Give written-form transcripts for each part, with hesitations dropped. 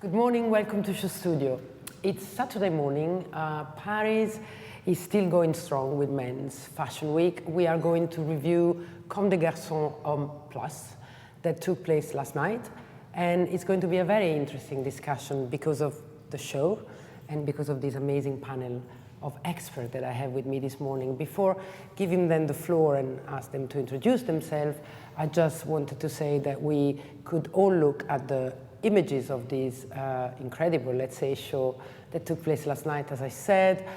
Good morning, welcome to SHOWstudio. It's Saturday morning. Paris is still going strong with Men's Fashion Week. We are going to review Comme des Garçons Homme Plus that took place last night. And it's going to be a very interesting discussion because of the show and because of this amazing panel of experts that I have with me this morning. Before giving them the floor and ask them to introduce themselves, I just wanted to say that we could all look at the images of this incredible, let's say, show that took place last night. As I said,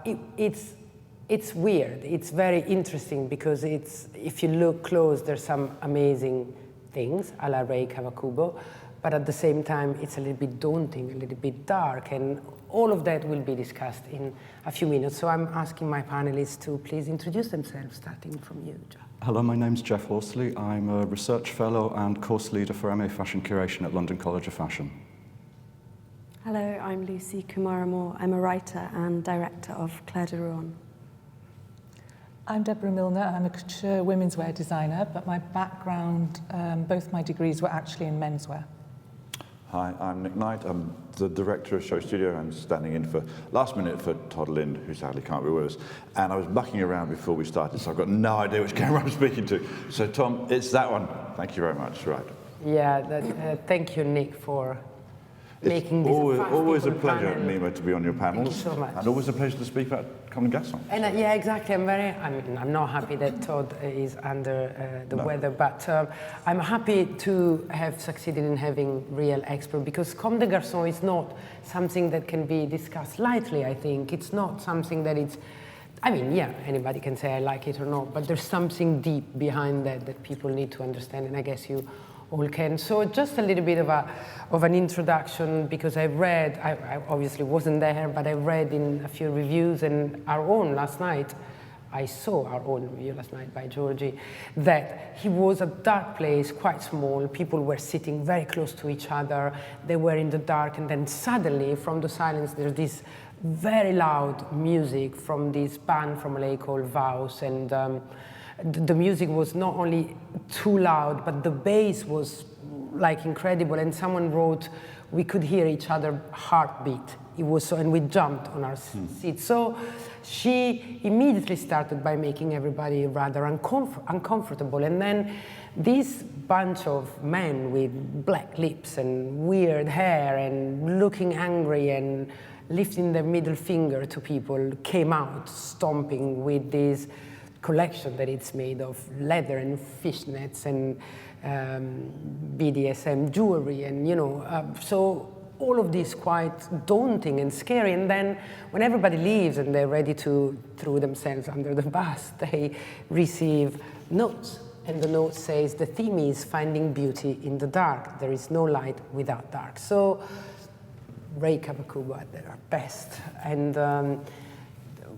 it's weird. It's very interesting because if you look close, there's some amazing things, a la Rei Kawakubo, but at the same time, it's a little bit daunting, a little bit dark, and all of that will be discussed in a few minutes. So I'm asking my panelists to please introduce themselves, starting from you, Jeff. Hello, my name's Jeff Horsley. I'm a research fellow and course leader for MA Fashion Curation at London College of Fashion. Hello, I'm Lucy Kumara. I'm a writer and director of Claire de Rouen. I'm Deborah Milner. I'm a couture women's wear designer, but my background, both my degrees were actually in menswear. Hi, I'm Nick Knight. I'm the director of SHOWstudio and standing in for last minute for Todd Lind, who sadly can't be with us. And I was mucking around before we started, so I've got no idea which camera I'm speaking to. So Tom, it's that one. Thank you very much. Right. Yeah, thank you, Nick, for making this always a pleasure, panel. Mimma, to be on your panels. Thank you so much. And always a pleasure to speak about Comme des Garçons. And yeah, exactly. I'm not happy that Todd is under the weather, but I'm happy to have succeeded in having real expert, because Comme des Garçons is not something that can be discussed lightly, I think. It's not something that it's, I mean, yeah, anybody can say I like it or not, but there's something deep behind that people need to understand, and I guess you all can. So just a little bit of an introduction, because I read, I obviously wasn't there, but I read in a few reviews, and our own last night, I saw our own review last night by Georgie, that he was a dark place, quite small. People were sitting very close to each other. They were in the dark, and then suddenly from the silence, there's this very loud music from this band from LA called Vows, and the music was not only too loud, but the bass was like incredible. And someone wrote, we could hear each other heartbeat. It was so, and we jumped on our seats. So she immediately started by making everybody rather uncomfortable. And then this bunch of men with black lips and weird hair and looking angry and lifting their middle finger to people came out stomping with this collection that it's made of leather and fishnets and BDSM jewelry, and so all of this quite daunting and scary. And then when everybody leaves and they're ready to throw themselves under the bus, they receive notes, and the note says the theme is finding beauty in the dark. There is no light without dark. So Rei Kawakubo at their best. And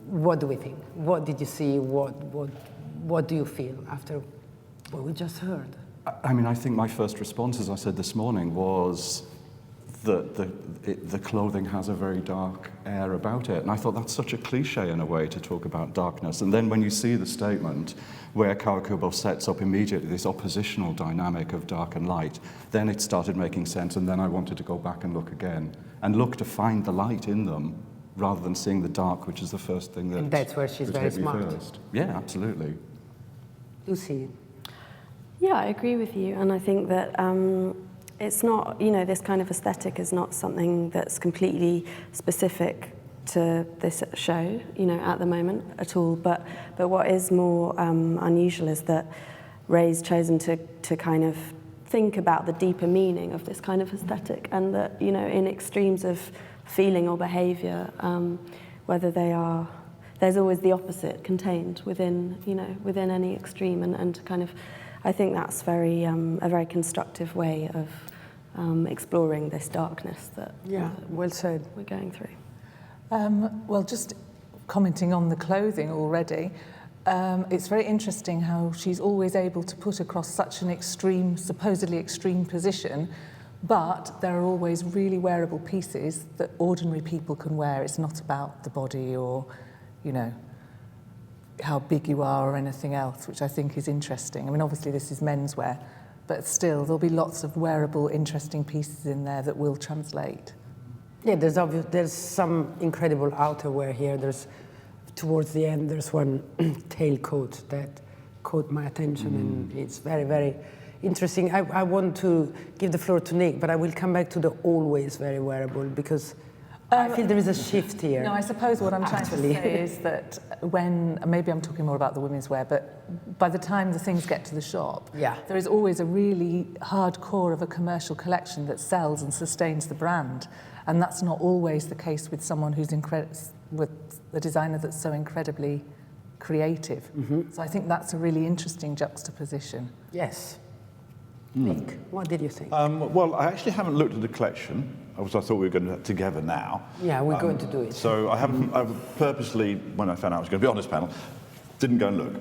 what do we think? What did you see? What do you feel after what we just heard? I mean, I think my first response, as I said this morning, was that the clothing has a very dark air about it. And I thought that's such a cliche in a way to talk about darkness. And then when you see the statement where Kawakubo sets up immediately this oppositional dynamic of dark and light, then it started making sense. And then I wanted to go back and look again and look to find the light in them, rather than seeing the dark, which is the first thing that... And that's where she's very smart. First. Yeah, absolutely. Lucy? Yeah, I agree with you, and I think that it's not, this kind of aesthetic is not something that's completely specific to this show, at the moment at all, but what is more unusual is that Ray's chosen to kind of think about the deeper meaning of this kind of aesthetic, and that, in extremes of feeling or behaviour, whether they are, there's always the opposite contained within any extreme, and kind of, I think that's a very constructive way of exploring this darkness that well said. we're going through. Well, just commenting on the clothing already, it's very interesting how she's always able to put across such an extreme, supposedly extreme position, but there are always really wearable pieces that ordinary people can wear. It's not about the body or, how big you are or anything else, which I think is interesting. I mean, obviously this is menswear, but still there'll be lots of wearable, interesting pieces in there that will translate. Yeah, there's some incredible outerwear here. There's towards the end there's one tailcoat that caught my attention, and it's very, very interesting. I want to give the floor to Nick, but I will come back to the always very wearable, because I feel there is a shift here. No, I suppose what I'm trying to Actually. say is that when, maybe I'm talking more about the women's wear, but by the time the things get to the shop, Yeah. there is always a really hard core of a commercial collection that sells and sustains the brand. And that's not always the case with someone who's with a designer that's so incredibly creative. So I think that's a really interesting juxtaposition. Yes. Nick, what did you think? Well, I actually haven't looked at the collection, as I thought we were going to do that together now. Yeah, we're going to do it. So I purposely, when I found out I was going to be on this panel, didn't go and look.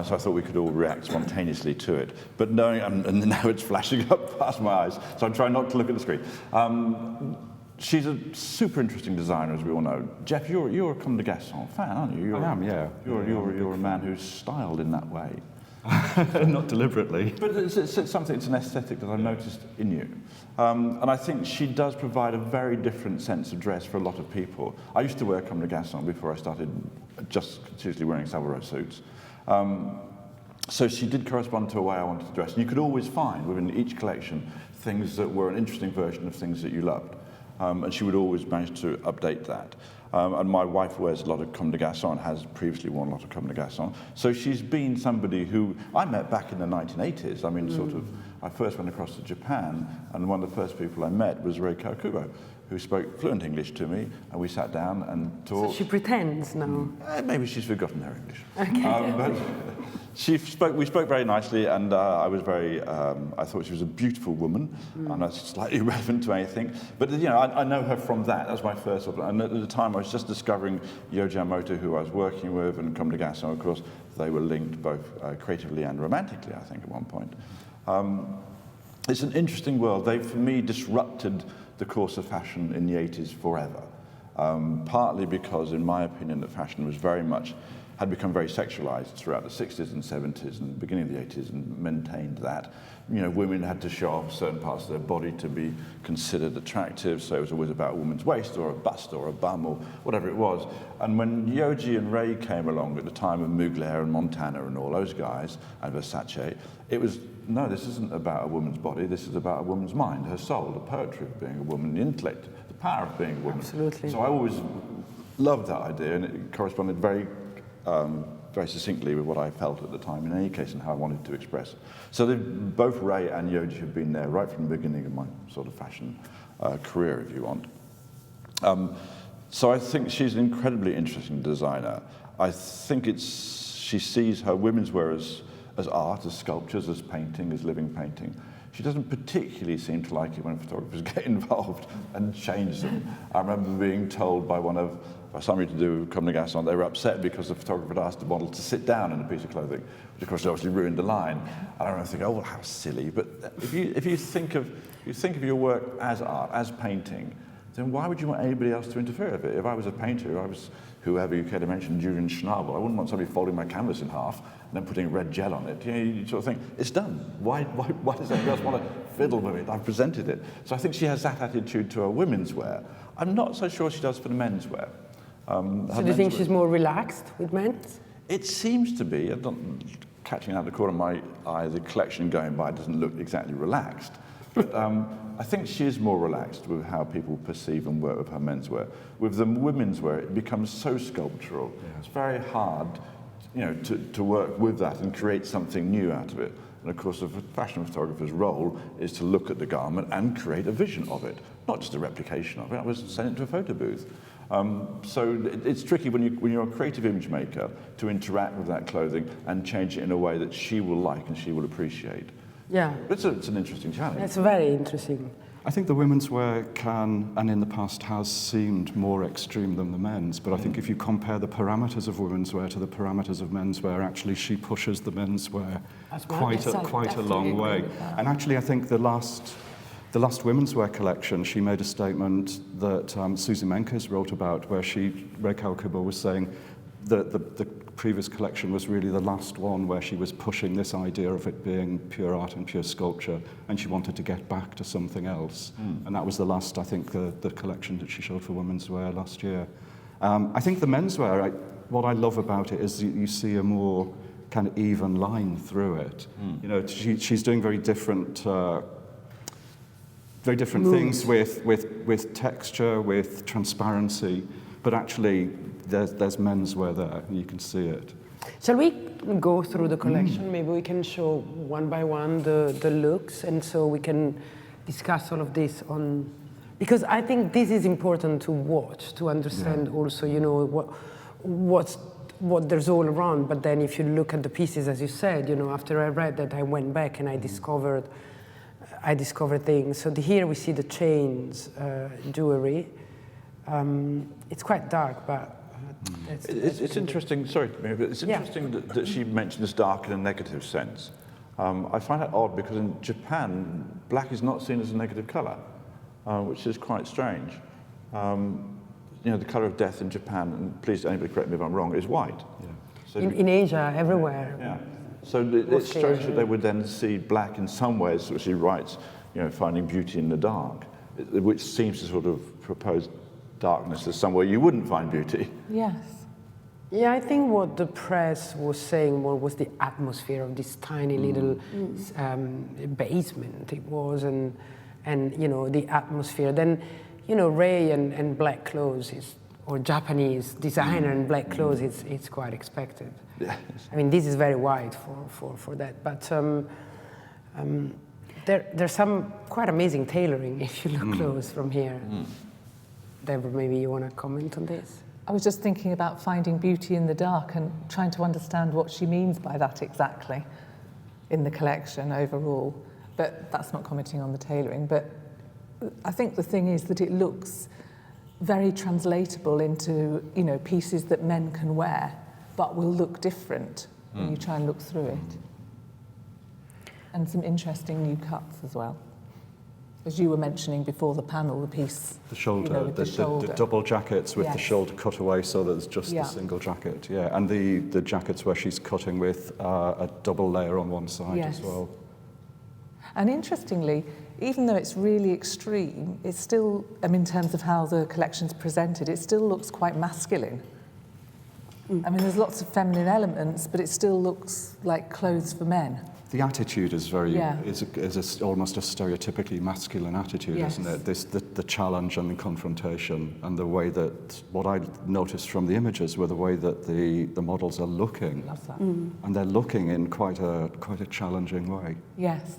So I thought we could all react spontaneously to it. But knowing, and now it's flashing up past my eyes, so I'm trying not to look at the screen. She's a super interesting designer, as we all know. Jeff, you're a Comme des Garçons fan, aren't you? I am, yeah. You're a man who's styled in that way. Not deliberately. But it's something, it's an aesthetic that I've noticed in you. And I think she does provide a very different sense of dress for a lot of people. I used to wear Comme des Garçons before I started just seriously wearing Savile Row suits. So she did correspond to a way I wanted to dress. And you could always find within each collection things that were an interesting version of things that you loved. And she would always manage to update that. And my wife wears a lot of Comme des Garçons, has previously worn a lot of Comme des Garçons. So she's been somebody who I met back in the 1980s. I mean, I first went across to Japan, and one of the first people I met was Rei Kawakubo, who spoke fluent English to me, and we sat down and talked. So she pretends now. Maybe she's forgotten her English. Okay. But we spoke very nicely, and I was very, I thought she was a beautiful woman, and that's slightly irrelevant to anything. But you know, I know her from that. That was my first, and at the time I was just discovering Yohji Yamamoto, who I was working with, and Comme des Garçons. Of course, they were linked both creatively and romantically, I think, at one point. It's an interesting world. They, for me, disrupted the course of fashion in the 80s forever. Partly because, in my opinion, that fashion was had become very sexualized throughout the 60s and 70s and beginning of the 80s, and maintained that. You know, women had to show off certain parts of their body to be considered attractive, so it was always about a woman's waist or a bust or a bum or whatever it was. And when Yohji and Rei came along at the time of Mugler and Montana and all those guys, and Versace, it was, no, this isn't about a woman's body, this is about a woman's mind, her soul, the poetry of being a woman, the intellect, the power of being a woman. Absolutely. So I always loved that idea, and it corresponded very succinctly with what I felt at the time, in any case, and how I wanted to express. So both Rei and Yohji have been there right from the beginning of my sort of fashion career, if you want. So I think she's an incredibly interesting designer. I think she sees her women's wear as art, as sculptures, as painting, as living painting. She doesn't particularly seem to like it when photographers get involved and change them. I remember being told by somebody to do Comme des Garçons, they were upset because the photographer had asked the model to sit down in a piece of clothing, which of course obviously ruined the line. And I remember thinking, oh, well, how silly. But if you think of your work as art, as painting, then why would you want anybody else to interfere with it? If I was a painter, I was whoever you care to mention, Julian Schnabel, I wouldn't want somebody folding my canvas in half and then putting red gel on it. You know, you sort of think, it's done. Why does anybody else want to fiddle with it? I've presented it. So I think she has that attitude to her women's wear. I'm not so sure she does for the men's wear. So do you think she's more relaxed with men's? It seems to be. Catching out the corner of my eye, the collection going by doesn't look exactly relaxed. But I think she is more relaxed with how people perceive and work with her menswear. With the women's wear, it becomes so sculptural. Yeah. It's very hard, you know, to work with that and create something new out of it. And of course, a fashion photographer's role is to look at the garment and create a vision of it, not just a replication of it. I was sent it to a photo booth. So it's tricky when you're a creative image maker to interact with that clothing and change it in a way that she will like and she will appreciate. Yeah. It's an interesting challenge. It's very interesting. I think the women's wear can, and in the past has seemed more extreme than the men's, but I think if you compare the parameters of women's wear to the parameters of men's wear, actually she pushes the men's wear quite a long way. And actually I think the last women's wear collection, she made a statement that Susie Menkes wrote about, where Rei Kawakubo was saying that the previous collection was really the last one where she was pushing this idea of it being pure art and pure sculpture, and she wanted to get back to something else. And that was the last, I think, the collection that she showed for women's wear last year. I think the menswear, what I love about it is you see a more kind of even line through it. You know, she's doing very different things with texture, with transparency, but actually there's menswear there, and you can see it. Shall we go through the collection? Maybe we can show one by one the looks, and so we can discuss all of this on, because I think this is important to watch, to understand also, you know, what there's all around. But then if you look at the pieces, as you said, you know, after I read that, I went back and I discovered things. So here we see the chains, jewelry. It's quite dark, but it's interesting. Sorry, but it's interesting that she mentioned this dark in a negative sense. I find that odd because in Japan, black is not seen as a negative colour, which is quite strange. You know, the colour of death in Japan, and please anybody correct me if I'm wrong, is white. Yeah. So in Asia, everywhere. Yeah. So it's strange that they would then see black in some ways, which she writes, you know, finding beauty in the dark, which seems to sort of propose darkness as somewhere you wouldn't find beauty. Yes. Yeah, I think what the press was saying was the atmosphere of this tiny little basement it was, and you know, the atmosphere. Then, you know, Ray and black clothes or Japanese designer in black clothes, it's quite expected. Yes. I mean, this is very wide for that, but there's some quite amazing tailoring if you look close from here. Deborah, maybe you want to comment on this? I was just thinking about finding beauty in the dark and trying to understand what she means by that exactly in the collection overall. But that's not commenting on the tailoring. But I think the thing is that it looks very translatable into, you know, pieces that men can wear, but will look different when you try and look through it. And some interesting new cuts as well. As you were mentioning before the panel, the piece. The shoulder, you know, with the shoulder. the double jackets with the shoulder cut away so that it's just the single jacket. Yeah, and the jackets where she's cutting with a double layer on one side as well. And interestingly, even though it's really extreme, it's still, I mean, in terms of how the collection's presented, it still looks quite masculine. I mean, there's lots of feminine elements, but it still looks like clothes for men. The attitude is very, is almost a stereotypically masculine attitude, isn't it? The challenge and the confrontation, and the way that, what I noticed from the images were the way that the models are looking. Love that. And they're looking in quite a challenging way. Yes.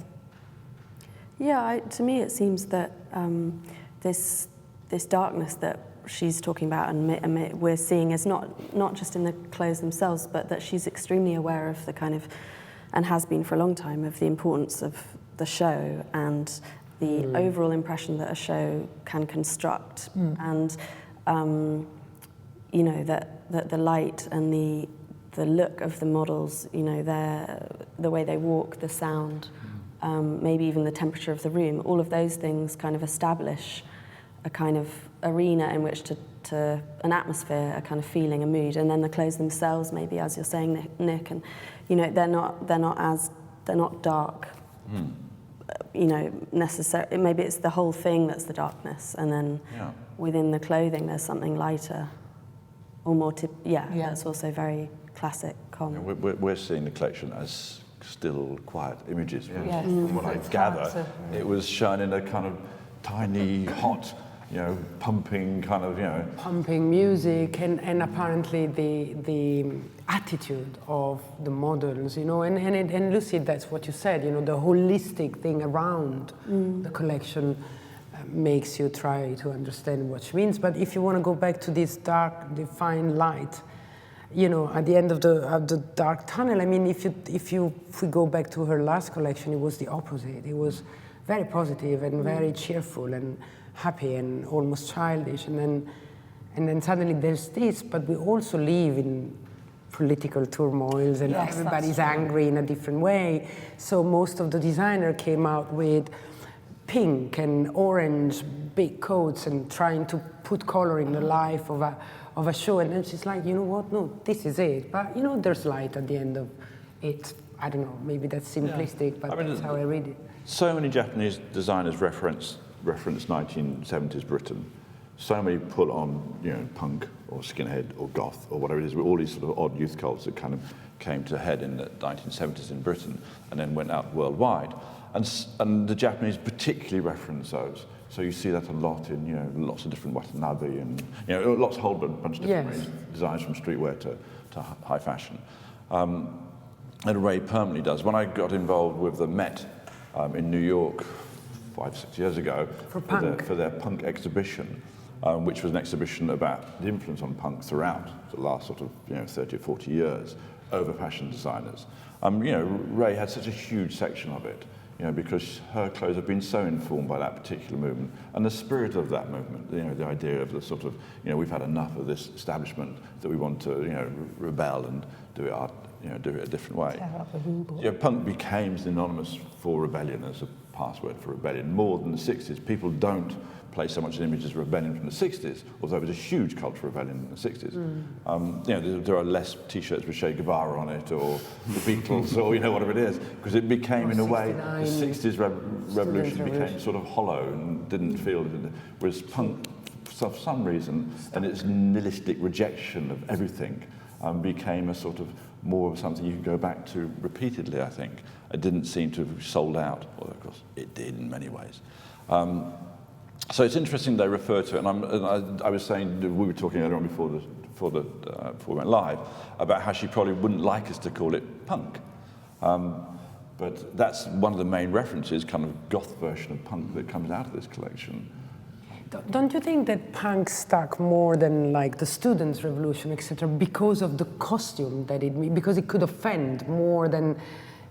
Yeah, to me it seems that this darkness that she's talking about and we're seeing is not just in the clothes themselves, but that she's extremely aware of the kind of, and has been for a long time, of the importance of the show and the overall impression that a show can construct, and you know, that the light and the look of the models, you know, the way they walk, the sound, maybe even the temperature of the room, all of those things kind of establish a kind of arena in which to an atmosphere, a kind of feeling, a mood, and then the clothes themselves, maybe, as you're saying, Nick, and you know, they're not dark, you know, necessarily. Maybe it's the whole thing that's the darkness, and then within the clothing there's something lighter, or more. That's also very classic. Comme. We're seeing the collection as still quiet images. From what I gather, it was shown in a kind of tiny, hot, you know, pumping kind of, you know. Pumping music and apparently the attitude of the models, you know, and Lucy, that's what you said, you know, the holistic thing around the collection makes you try to understand what she means. But if you want to go back to this dark, defined light, you know, at the end of the dark tunnel, I mean, if we go back to her last collection, it was the opposite. It was very positive and very cheerful and happy and almost childish, and then suddenly there's this, but we also live in political turmoils and everybody's angry in a different way. So most of the designer came out with pink and orange big coats and trying to put color in the life of a show. And then she's like, you know what, no, this is it. But, you know, there's light at the end of it. I don't know, maybe that's simplistic, but that's how I read it. So many Japanese designers reference 1970s Britain. So many put on, you know, punk or skinhead or goth or whatever it is, with all these sort of odd youth cults that kind of came to head in the 1970s in Britain and then went out worldwide. And the Japanese particularly reference those. So you see that a lot in, you know, lots of different watanabe and, you know, lots of whole bunch of different range, designs from streetwear to high fashion. And Ray permanently does. When I got involved with the Met in New York 5-6 years ago for their punk exhibition, which was an exhibition about the influence on punk throughout the last sort of 30 or 40 years over fashion designers. Ray had such a huge section of it, because her clothes have been so informed by that particular movement and the spirit of that movement. The idea of the sort of we've had enough of this establishment that we want to rebel and do it a different way. Punk became synonymous for rebellion as a password for rebellion more than the 60s. People don't play so much an image as rebellion from the 60s, although it was a huge cultural rebellion in the 60s. There are less T-shirts with Che Guevara on it, or the Beatles, or whatever it is, because it became, in a way, the 60s revolution became sort of hollow and didn't feel. Whereas punk, for some reason, and its nihilistic rejection of everything, became a sort of more of something you could go back to repeatedly. I think it didn't seem to have sold out, although of course it did in many ways. So it's interesting they refer to it, and I was saying, we were talking earlier on before we went live, about how she probably wouldn't like us to call it punk. But that's one of the main references, kind of goth version of punk that comes out of this collection. Don't you think that punk stuck more than like the students' revolution, etc., because of the costume that because it could offend more than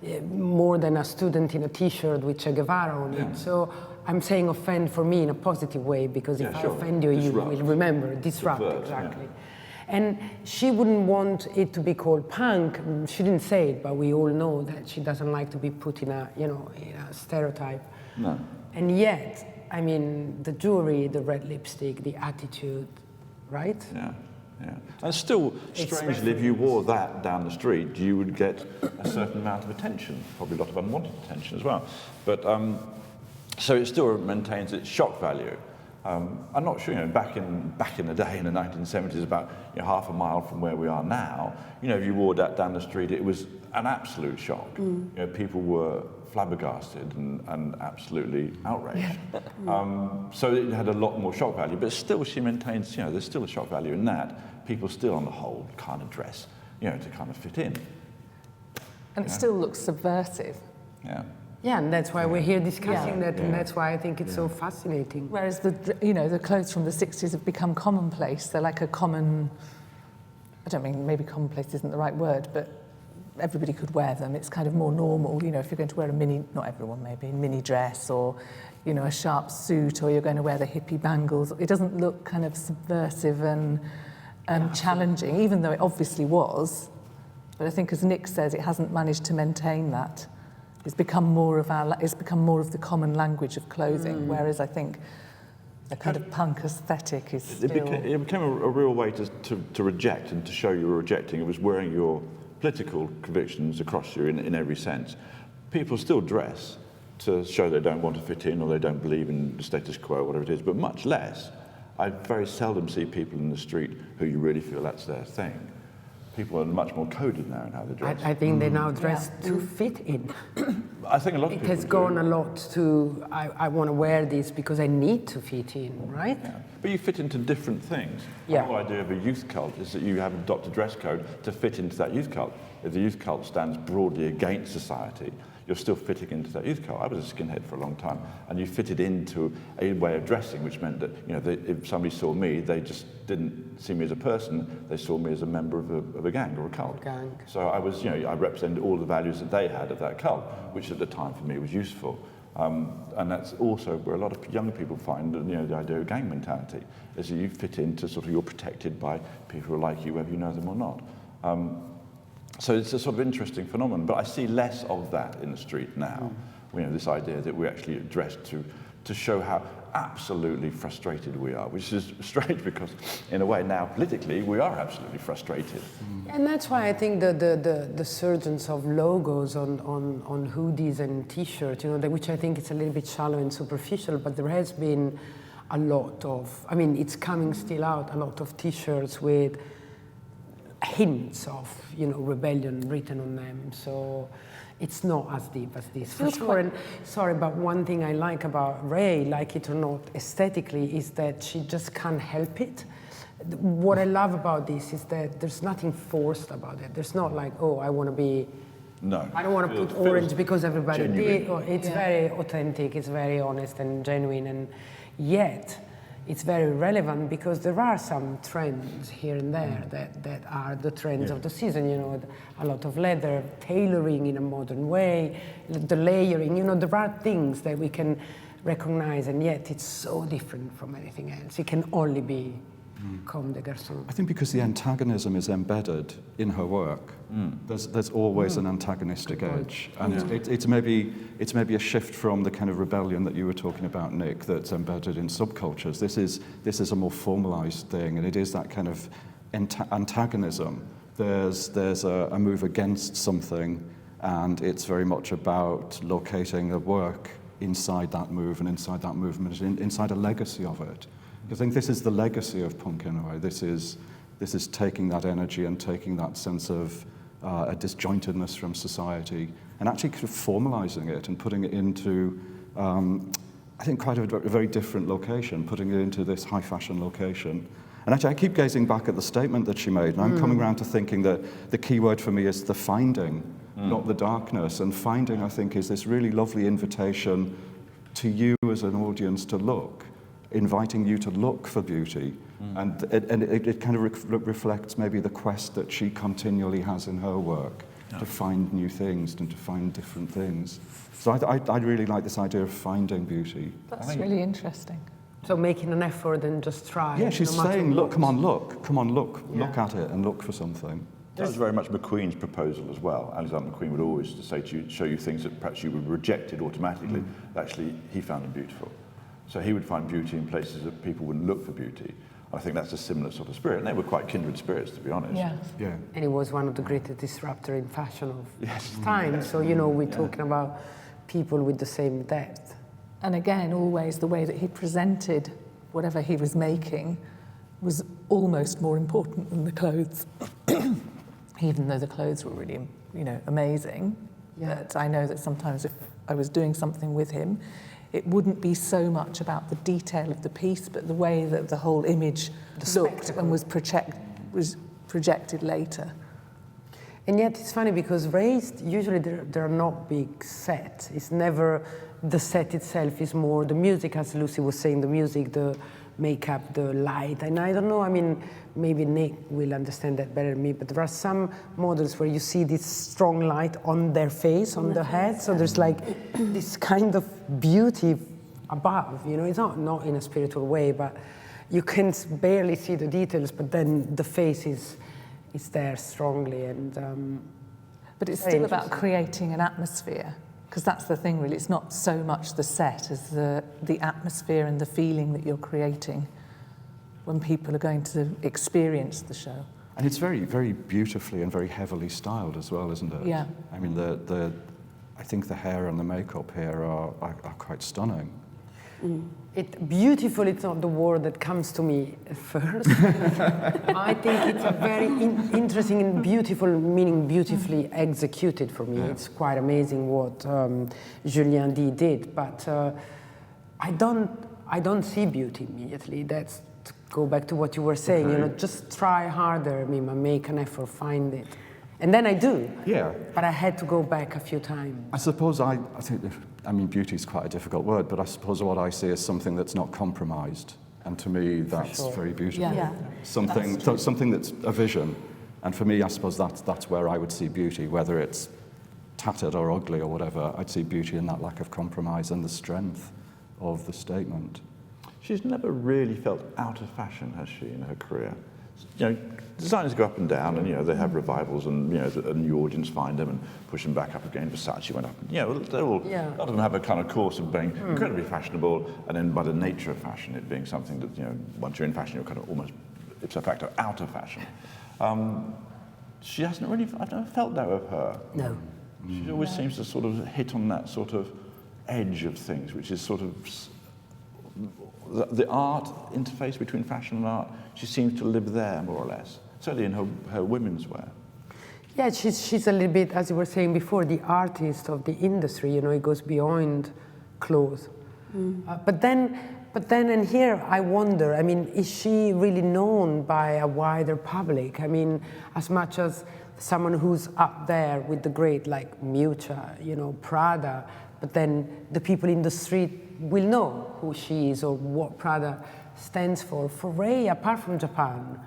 a student in a T-shirt with Che Guevara on it. So I'm saying offend for me in a positive way, because if I offend you, you will remember. Disrupt, exactly. And she wouldn't want it to be called punk. She didn't say it, but we all know that she doesn't like to be put in a, in a stereotype. No. And yet, I mean, the jewelry, the red lipstick, the attitude, right? Yeah. And still, strangely, if you wore that down the street, you would get a certain amount of attention, probably a lot of unwanted attention as well. But so it still maintains its shock value. I'm not sure, back in the day in the 1970s, about half a mile from where we are now, if you wore that down the street, it was an absolute shock. People were flabbergasted and absolutely outraged. So it had a lot more shock value, but still she maintains, there's still a shock value in that. People still, on the whole, kind of dress, to kind of fit in. And it still looks subversive. Yeah, and that's why we're here discussing that, and that's why I think it's so fascinating. Whereas the clothes from the 60s have become commonplace. They're like a common, I don't mean, maybe commonplace isn't the right word, but everybody could wear them. It's kind of more normal, if you're going to wear a not everyone maybe, mini dress, or, a sharp suit, or you're going to wear the hippie bangles. It doesn't look kind of subversive and challenging, even though it obviously was. But I think, as Nick says, it hasn't managed to maintain that. It's become more of the common language of clothing, whereas I think the kind of punk aesthetic is still... It became a real way to reject and to show you were rejecting. It was wearing your political convictions across you in every sense. People still dress to show they don't want to fit in or they don't believe in the status quo, whatever it is, but much less. I very seldom see people in the street who you really feel that's their thing. People are much more coded now in how they dress. I think they now dress to fit in. I think a lot of people It has gone a lot to, I want to wear this because I need to fit in, right? Yeah. But you fit into different things. The whole idea of a youth cult is that you have adopted a dress code to fit into that youth cult. If the youth cult stands broadly against society, you're still fitting into that youth cult. I was a skinhead for a long time, and you fitted into a way of dressing, which meant that if somebody saw me, they just didn't see me as a person. They saw me as a member of a gang or a cult. So I was, I represented all the values that they had of that cult, which at the time for me was useful. And that's also where a lot of young people find the idea of gang mentality, is that you fit into you're protected by people who are like you, whether you know them or not. So it's a sort of interesting phenomenon, but I see less of that in the street now. This idea that we actually dress to to show how absolutely frustrated we are, which is strange because, in a way, now politically we are absolutely frustrated. And that's why I think the surgence of logos on hoodies and T-shirts, which I think is a little bit shallow and superficial, but there has been a lot of, I mean, it's coming still out, a lot of T-shirts with hints of, rebellion written on them. So it's not as deep as this, for sure. And sorry, but one thing I like about Ray, like it or not, aesthetically, is that she just can't help it. What I love about this is that there's nothing forced about it. There's not like, oh, I want to be, no, I don't want to put orange because everybody genuine. did. Or it's very authentic, it's very honest and genuine, and yet it's very relevant because there are some trends here and there that are the trends of the season, a lot of leather, tailoring in a modern way, the layering, there are things that we can recognize, and yet it's so different from anything else. It can only be Comme des Garçons. I think because the antagonism is embedded in her work, there's always an antagonistic edge, and it's maybe a shift from the kind of rebellion that you were talking about, Nick, that's embedded in subcultures. This is a more formalized thing, and it is that kind of antagonism. There's a move against something, and it's very much about locating a work inside that move and inside that movement, inside a legacy of it. I think this is the legacy of punk in a way. This is taking that energy and taking that sense of a disjointedness from society and actually kind of formalizing it and putting it into, I think, quite a very different location, putting it into this high fashion location. And actually, I keep gazing back at the statement that she made, and I'm coming around to thinking that the key word for me is the finding, not the darkness. And finding, I think, is this really lovely invitation to you as an audience to look, inviting you to look for beauty, and it kind of reflects maybe the quest that she continually has in her work to find new things and to find different things. So I really like this idea of finding beauty. That's really interesting. So making an effort and just try. Yeah, she's saying, look, come on, look at it and look for something. That was very much McQueen's proposal as well. Alexander McQueen would always say to you, show you things that perhaps you would rejected automatically. Actually, he found them beautiful. So he would find beauty in places that people wouldn't look for beauty. I think that's a similar sort of spirit. And they were quite kindred spirits, to be honest. Yeah. And he was one of the greatest disruptors in fashion of his time. So, we're talking about people with the same depth. And again, always the way that he presented whatever he was making was almost more important than the clothes. Even though the clothes were really, amazing. Yeah. But I know that sometimes if I was doing something with him, it wouldn't be so much about the detail of the piece, but the way that the whole image looked and was projected later. And yet it's funny because raised, usually there are not big sets. It's never the set itself, is more the music, as Lucy was saying, the music, the makeup, the light. And I don't know, I mean, maybe Nick will understand that better than me, but there are some models where you see this strong light on their face, on the head. So there's like this kind of beauty above, it's not in a spiritual way, but you can barely see the details, but then the face is there strongly. And but it's still about creating an atmosphere, because that's the thing really. It's not so much the set as the atmosphere and the feeling that you're creating when people are going to experience the show. And it's very, very beautifully and very heavily styled as well, isn't it? Yeah. I mean, I think the hair and the makeup here are quite stunning. Beautiful, it's not the word that comes to me first. I think it's a very interesting and beautiful, meaning beautifully executed for me. Yeah. It's quite amazing what Julien D did, but I don't see beauty immediately. That's to go back to what you were saying, just try harder, Mimma, make an effort, find it. And then I do. Yeah. But I had to go back a few times. I suppose I think, beauty is quite a difficult word, but I suppose what I see is something that's not compromised. And to me, that's very beautiful. Yeah. Something that's a vision. And for me, I suppose that's where I would see beauty, whether it's tattered or ugly or whatever. I'd see beauty in that lack of compromise and the strength of the statement. She's never really felt out of fashion, has she, in her career? you know, designers go up and down, and you know they have revivals, and you know a new audience find them and push them back up again. Versace went up, and you know they're all, a lot of them have a kind of course of being incredibly fashionable, and then by the nature of fashion, it being something that, you know, once you're in fashion, you're kind of almost ipso facto out of fashion. She hasn't really, I've never felt that of her. No. She always seems to sort of hit on that sort of edge of things, which is sort of the art interface between fashion and art. She seems to live there more or less, certainly in her women's wear. Yeah, she's a little bit, as you were saying before, the artist of the industry. You know, it goes beyond clothes. But then, and here I wonder, I mean, is she really known by a wider public? I mean, as much as someone who's up there with the great, like Miuccia, you know, Prada, but then the people in the street will know who she is or what Prada stands for. For Ray, apart from Japan,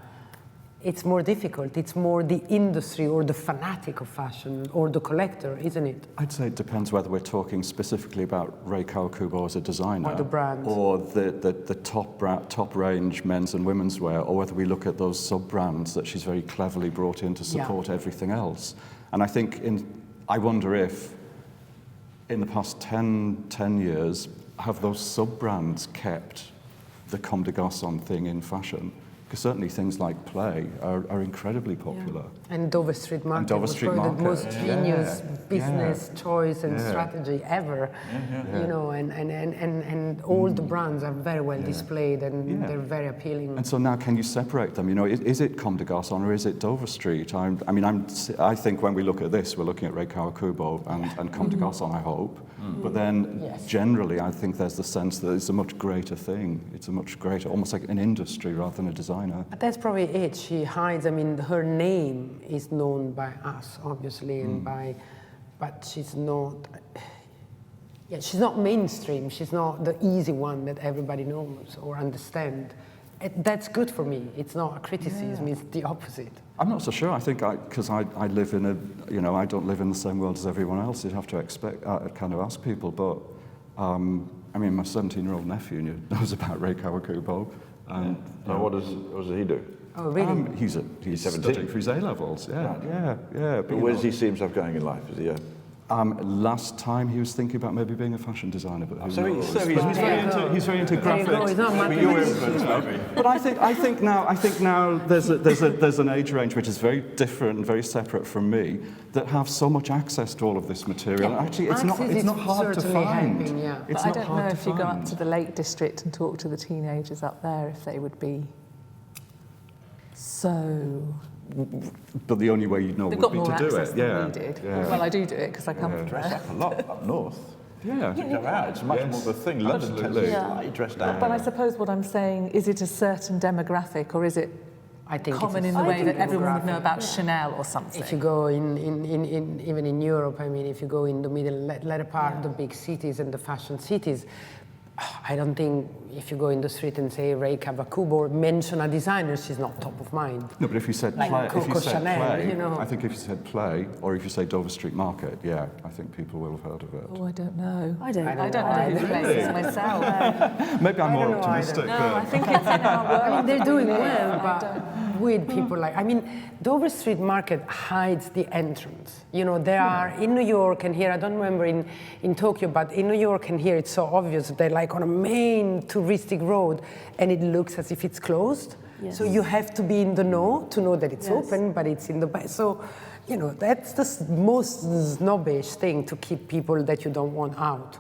it's more difficult. It's more the industry or the fanatic of fashion or the collector, isn't it? I'd say it depends whether we're talking specifically about Rei Kawakubo as a designer, Or the brand. or the top range men's and women's wear, or whether we look at those sub-brands that she's very cleverly brought in to support everything else. And I think I wonder if in the past 10 years, have those sub-brands kept the Comme des Garçons thing in fashion? Because certainly things like Play are incredibly popular. And Dover Street Market Dover was Street probably Market. the most genius business choice and strategy ever. You know, and all the brands are very well displayed, and they're very appealing. And so now, can you separate them? You know, is it Comme des Garçons or is it Dover Street? I think when we look at this, we're looking at Rei Kawakubo and Comme des Garçons, I hope. But then, generally, I think there's the sense that it's a much greater thing. It's a much greater, almost like an industry rather than a designer. But that's probably it. She hides. I mean, her name is known by us, obviously, and but she's not. Yeah, she's not mainstream. She's not the easy one that everybody knows or understand. That's good for me. It's not a criticism. It's the opposite. I'm not so sure. I think because I live in a, you know, I don't live in the same world as everyone else. You'd have to expect, kind of ask people. But I mean, my 17-year-old nephew knows about Rei Kawakubo. And what does he do? Oh, really? He's 17? studying for his A-levels. Yeah. But where does he see himself going in life? Is he last time he was thinking about maybe being a fashion designer, but who knows? He's very into graphics. He's not mathematics. But I think now there's an age range which is very different and very separate from me that have so much access to all of this material. Yeah. Actually, it's not hard to certainly find. helping, yeah. It's But I not don't hard know to if you go up find. to the Lake District and talk to the teenagers up there if they would be so. But the only way you know They've would got be more to do access it. than we did. Well, I do it because I come from dress there. up a lot up north? Yeah. You go out, it's much more of a thing. London tends to be slightly dressed down. But I suppose what I'm saying, is it a certain demographic or is it I think common it's in the way that everyone would demographic. know about Chanel or something? If you go in even in Europe, I mean, if you go in the middle, latter part, the big cities and the fashion cities, I don't think if you go in the street and say Rei Kawakubo or mention a designer, she's not top of mind. No, but if you said Like play, Coco Chanel, you know. I think if you said Play, or if you say Dover Street Market, I think people will have heard of it. Oh, I don't know. I don't I don't know either. who places myself. Maybe I'm more don't know optimistic. either. No, I think it's in our world. I mean, they're doing well, but with people like, I mean, Dover Street Market hides the entrance. You know, there are in New York and here, I don't remember in Tokyo, but in New York and here it's so obvious. They're like on a main touristic road and it looks as if it's closed. Yes. So you have to be in the know to know that it's Yes. open, but it's in the back. So, you know, that's the most snobbish thing to keep people that you don't want out.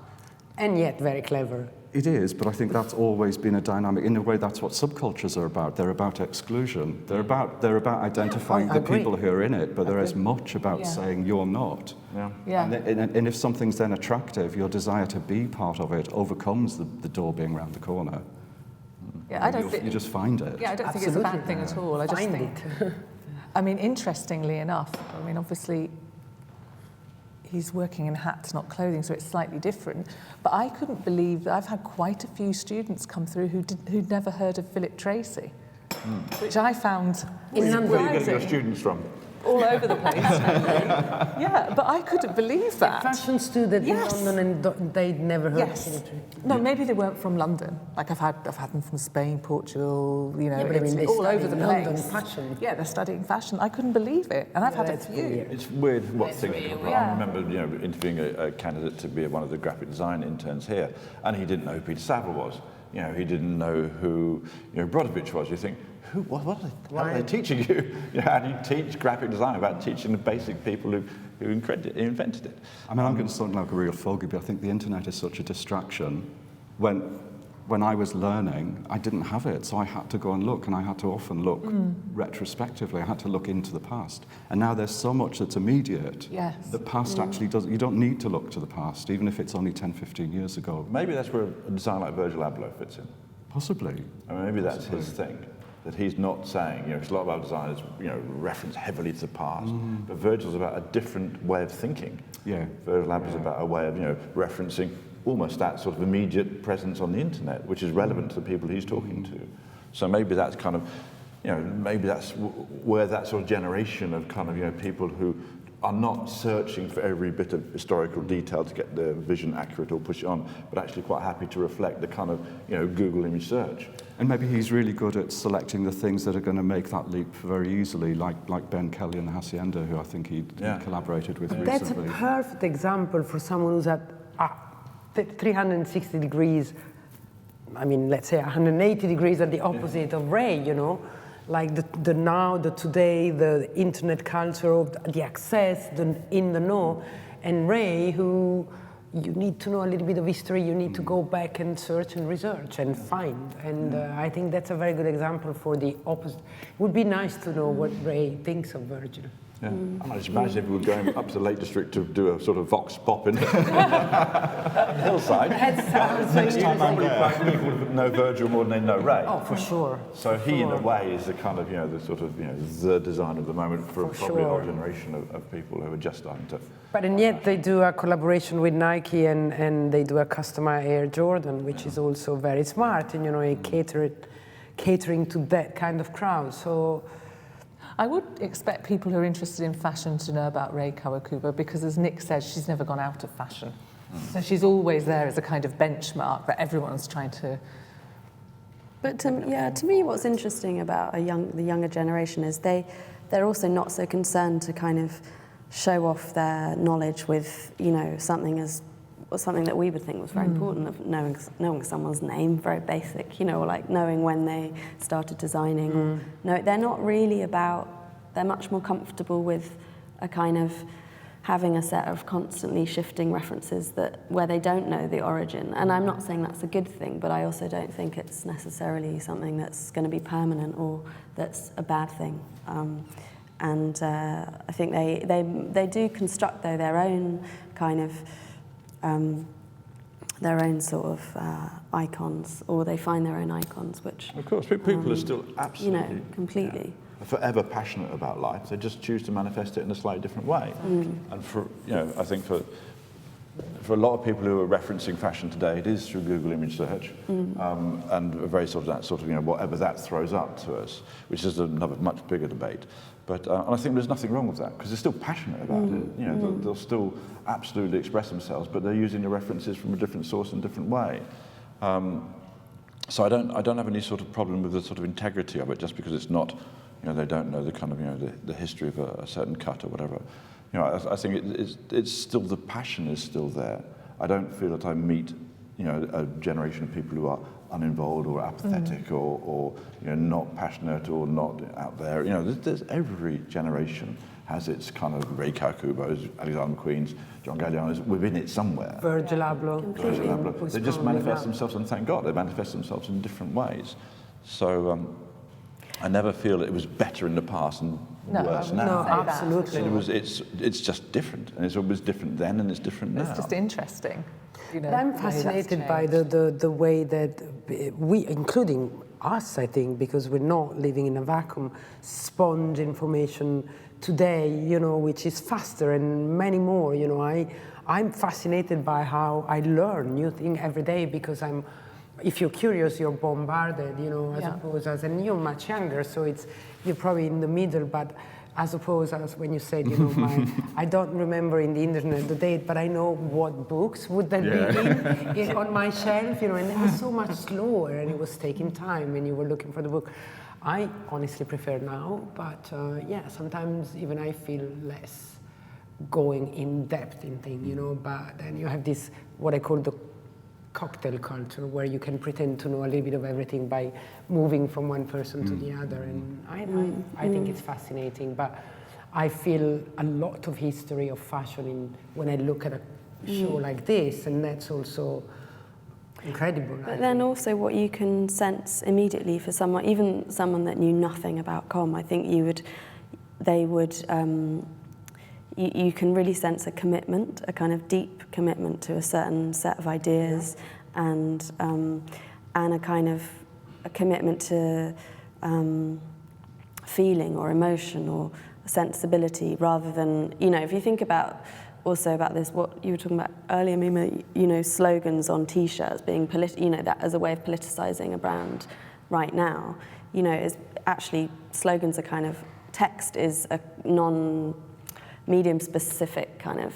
And yet very clever. It is, but I think that's always been a dynamic. In a way, that's what subcultures are about. They're about exclusion. They're about identifying I the agree. people who are in it, but they're as much about saying you're not. Yeah. And if something's then attractive, your desire to be part of it overcomes the door being round the corner. Yeah, I don't think. You just find it. Yeah, I don't think it's a bad Absolutely. thing at all. I just Find think. it. I mean, interestingly enough, I mean, obviously, he's working in hats, not clothing, so it's slightly different. But I couldn't believe that I've had quite a few students come through who'd never heard of Philip Tracy, which I found In London. Where are you getting your surprising. students from? all over the place. Yeah, but I couldn't believe that. Fashion student Yes. in London, and they'd never heard Yes. of Military. No, maybe they weren't from London. Like I've had them from Spain, Portugal, you know, Yeah, but I mean, Italy, they all over study the London place. fashion. Yeah, they're studying fashion. I couldn't believe it, and I've had a that's few. weird. It's weird what things really come from. weird. I remember, you know, interviewing a candidate to be one of the graphic design interns here, and he didn't know who Peter Saville was. You know, he didn't know who, you know, Brodovich was. You think, what are they teaching you? You know, how do you teach graphic design about teaching the basic people who invented it? I mean, I'm going to sound like a real fogey, but I think the internet is such a distraction. When I was learning, I didn't have it, so I had to go and look, and I had to often look retrospectively. I had to look into the past. And now there's so much that's immediate. Yes. The past actually doesn't, you don't need to look to the past, even if it's only 10, 15 years ago. Maybe that's where a designer like Virgil Abloh fits in. Possibly. I mean, maybe that's his thing, that he's not saying, you know, because a lot of our designers, you know, reference heavily to the past, but Virgil's about a different way of thinking. Yeah. Virgil Abloh's about a way of, you know, referencing almost that sort of immediate presence on the internet, which is relevant to the people he's talking to. So maybe that's kind of, you know, maybe that's where that sort of generation of kind of, you know, people who are not searching for every bit of historical detail to get their vision accurate or push it on, but actually quite happy to reflect the kind of, you know, Google image search. And maybe he's really good at selecting the things that are going to make that leap very easily, like Ben Kelly and Hacienda, who I think he collaborated with That's a recently. perfect example for someone who's at 360 degrees, I mean, let's say 180 degrees at the opposite of Ray, you know? Like the now, the today, the internet culture, the access, the in the know. And Ray, who you need to know a little bit of history, you need to go back and search and research and find. And I think that's a very good example for the opposite. It would be nice to know what Ray thinks of Virgil. Yeah. I just imagine if we were going up to the Lake District to do a sort of vox pop in the hillside. Next time I'm there, people would know Virgil more than they know Ray. Oh, for sure. So he, in a way, is the kind of, you know, the sort of, you know, the design of the moment for probably a whole generation of people who are just starting to. But and yet they do a collaboration with Nike and they do a customized Air Jordan, which is also very smart, and you know, catering to that kind of crowd. So I would expect people who are interested in fashion to know about Rei Kawakubo because, as Nick says, she's never gone out of fashion. So she's always there as a kind of benchmark that everyone's trying to. But to me, what's interesting about the younger generation is they're also not so concerned to kind of show off their knowledge with, you know, something that we would think was very important, of knowing someone's name, very basic, you know, or like knowing when they started designing. No, they're not really they're much more comfortable with a kind of having a set of constantly shifting references where they don't know the origin. And I'm not saying that's a good thing, but I also don't think it's necessarily something that's going to be permanent or that's a bad thing. And I think they do construct, though, their own kind of their own sort of icons, or they find their own icons, which Of course, people are still absolutely, you know, completely. forever passionate about life. They just choose to manifest it in a slightly different way. And for, you know, I think for a lot of people who are referencing fashion today, it is through Google image search, and a very sort of that sort of, you know, whatever that throws up to us, which is another much bigger debate. But and I think there's nothing wrong with that because they're still passionate about it. You know, they'll still absolutely express themselves, but they're using the references from a different source in a different way. So I don't have any sort of problem with the sort of integrity of it, just because it's not, you know, they don't know the kind of, you know, the history of a certain cut or whatever. You know, I think it's still, the passion is still there. I don't feel that I meet, you know, a generation of people who are uninvolved or apathetic or you know, not passionate or not out there. You know, there's every generation has its kind of Rei Kawakubo's, Alexander McQueen's, John Galliano's within it somewhere. Virgil Abloh. They just manifest themselves, and thank God they manifest themselves in different ways. So I never feel it was better in the past and worse now. No, absolutely. It's just different, and it was different then, and it's different now. It's just interesting. You know, I'm fascinated by the way that we, including us, I think, because we're not living in a vacuum, sponge information today, you know, which is faster and many more. You know, I'm fascinated by how I learn new things every day because I'm if you're curious, you're bombarded, you know, as Yeah. opposed as, and you're much younger, so you're probably in the middle, but as opposed as when you said, you know, I don't remember in the internet the date, but I know what books would that be on my shelf, you know, and it was so much slower and it was taking time when you were looking for the book. I honestly prefer now, but yeah, sometimes even I feel less going in depth in things, you know, but then you have this, what I call the cocktail culture, where you can pretend to know a little bit of everything by moving from one person to the other, and I think it's fascinating, but I feel a lot of history of fashion when I look at a show like this, and that's also incredible. But then also what you can sense immediately for someone, even someone that knew nothing about Comme, I think you can really sense a commitment, a kind of deep commitment to a certain set of ideas, and a kind of a commitment to feeling or emotion or sensibility, rather than, you know, if you think about also about this, what you were talking about earlier, Mimma, you know, slogans on T-shirts being you know, that as a way of politicizing a brand right now, you know, is actually slogans are kind of, text is a non-medium specific kind of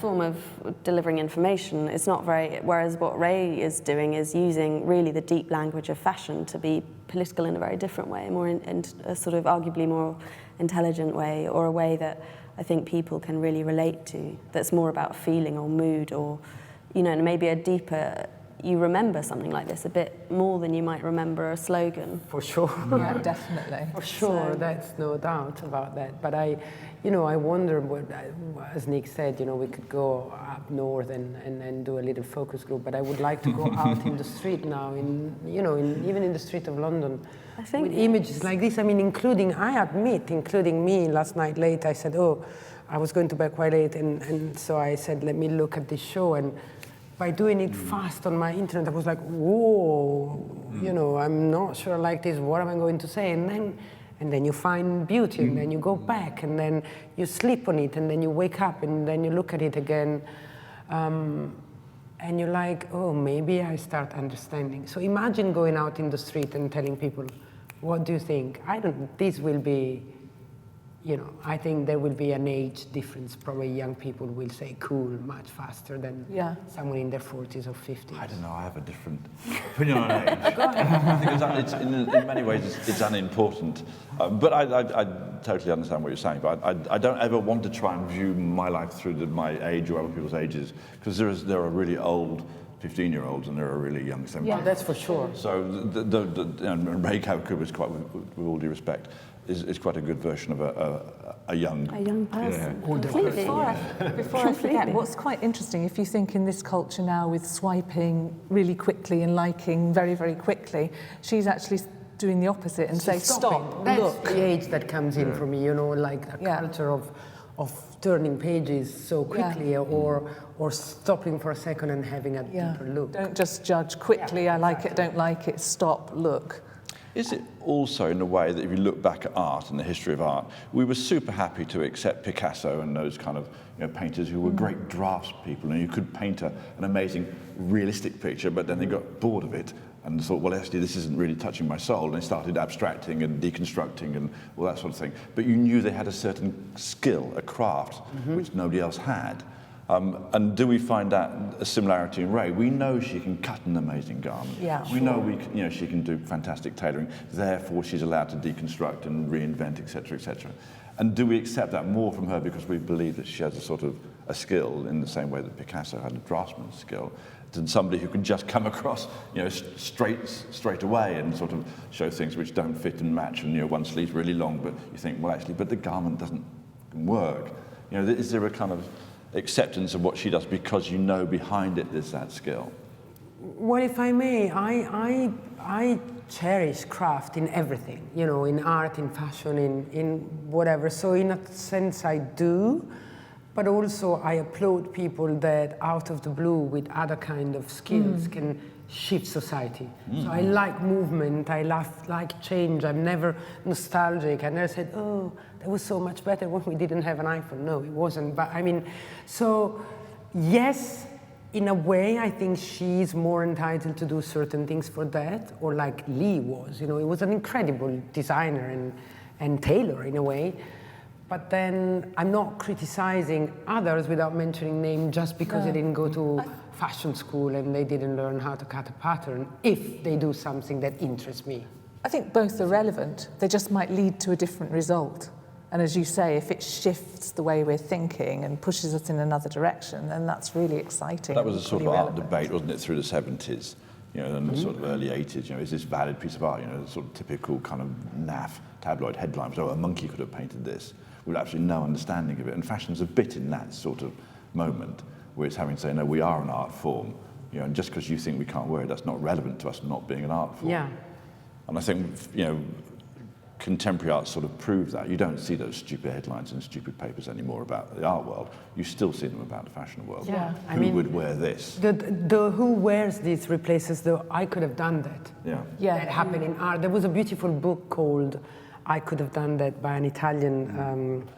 form of delivering information. It's not very, whereas what Ray is doing is using really the deep language of fashion to be political in a very different way, more in a sort of arguably more intelligent way, or a way that I think people can really relate to, that's more about feeling or mood, or, you know, maybe a deeper, you remember something like this a bit more than you might remember a slogan. For sure. Yeah, definitely. For sure, that's no doubt about that. But I wonder, as Nick said, you know, we could go up north and do a little focus group, but I would like to go out in the street now, even in the street of London, I think, with images like this. I mean, including me last night late, I said, I was going to bed quite late, and so I said, let me look at this show, and by doing it fast on my internet, I was like, whoa, you know, I'm not sure I like this, what am I going to say? And then you find beauty, and then you go back, and then you sleep on it, and then you wake up, and then you look at it again, and you're like, oh, maybe I start understanding. So imagine going out in the street and telling people, what do you think? This will be, you know, I think there will be an age difference. Probably young people will say cool much faster than someone in their 40s or 50s. I don't know, I have a different opinion on age. Go ahead. I think it's in many ways it's unimportant. But I totally understand what you're saying, but I don't ever want to try and view my life through my age or other people's ages, because there are really old 15-year-olds and there are really young 17-year-olds. Yeah, that's for sure. So Ray Kavka was quite, with all due respect, is quite a good version of a young person. Yeah. Before I forget, what's quite interesting, if you think in this culture now with swiping really quickly and liking very, very quickly, she's actually doing the opposite and say, stop, That's look. the age that comes in for me, you know, like a culture of turning pages so quickly, or stopping for a second and having a deeper look. Don't just judge quickly, I like it, don't like it, stop, look. Is it also in a way that if you look back at art and the history of art, we were super happy to accept Picasso and those kind of painters who were great drafts people, and you could paint an amazing realistic picture, but then they got bored of it and thought, well, actually, this isn't really touching my soul, and they started abstracting and deconstructing and all that sort of thing. But you knew they had a certain skill, a craft, which nobody else had. And do we find that a similarity in Ray? We know she can cut an amazing garment. Yeah, we know she can do fantastic tailoring. Therefore, she's allowed to deconstruct and reinvent, etc., etc. And do we accept that more from her because we believe that she has a sort of a skill in the same way that Picasso had a draftsman's skill, than somebody who can just come across, straight away and sort of show things which don't fit and match, and one sleeve's really long, but you think, well, actually, but the garment doesn't work. Is there a kind of acceptance of what she does because behind it there's that skill? Well, if I may, I cherish craft in everything, in art, in fashion, in whatever. So in a sense I do, but also I applaud people that out of the blue with other kind of skills can shift society. So I like movement, I like change, I'm never nostalgic. I never said, oh, that was so much better when we didn't have an iPhone. No, it wasn't. But I mean, so yes, in a way, I think she's more entitled to do certain things for that, or like Lee was. You know, he was an incredible designer and tailor in a way. But then I'm not criticizing others without mentioning name just because they didn't go to fashion school and they didn't learn how to cut a pattern, if they do something that interests me. I think both are relevant. They just might lead to a different result. And as you say, if it shifts the way we're thinking and pushes us in another direction, then that's really exciting. That was a sort of really art relevant. debate, wasn't it, through the 70s, you know, and the sort of early 80s, you know, is this valid piece of art, you know, the sort of typical kind of naff tabloid headline, so a monkey could have painted this, with absolutely no understanding of it. And fashion's a bit in that sort of moment, where it's having to say, no, we are an art form, you know, and just because you think we can't wear it, that's not relevant to us not being an art form. Yeah. And I think, you know, contemporary art sort of proves that. You don't see those stupid headlines in stupid papers anymore about the art world. You still see them about the fashion world. Yeah. Who would wear this? The who wears this replaces the I could have done that. Yeah. That happened in art. There was a beautiful book called I Could Have Done That by an Italian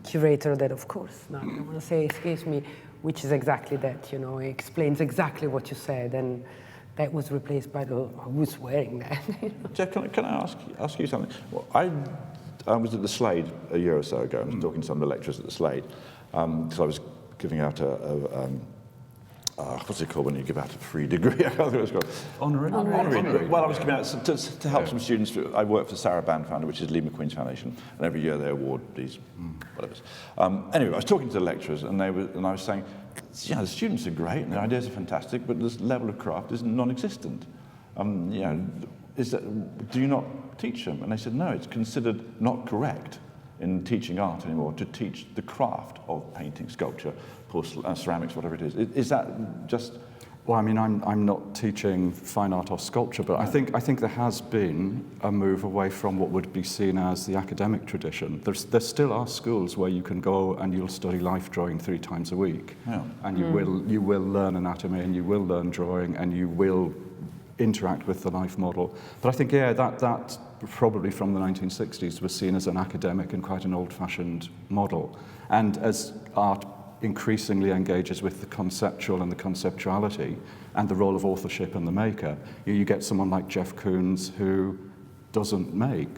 curator that, of course, now I don't want to say escapes me, which is exactly that, you know, it explains exactly what you said, and that was replaced by the who's wearing that. Jeff, can I ask you something? Well, I was at the Slade a year or so ago. I was talking to some of the lecturers at the Slade, because I was giving out what's it called when you give out a free degree? I can't think what it's called. Honorary. Well, I was giving out to help some students. I work for Sarah Band Founder, which is Lee McQueen's foundation, and every year they award these whatever. Anyway, I was talking to the lecturers, and I was saying, yeah, the students are great, and their ideas are fantastic, but this level of craft is non-existent. You know, do you not teach them? And they said, no, it's considered not correct in teaching art anymore to teach the craft of painting, sculpture, porcelain, ceramics, whatever it is. Is that just... Well, I mean, I'm not teaching fine art or sculpture, but I think there has been a move away from what would be seen as the academic tradition. There still are schools where you can go and you'll study life drawing 3 times a week, and you will learn anatomy and you will learn drawing and you will interact with the life model. But I think, yeah, that probably from the 1960s was seen as an academic and quite an old-fashioned model. And as art increasingly engages with the conceptual and the conceptuality and the role of authorship and the maker, you get someone like Jeff Koons who doesn't make.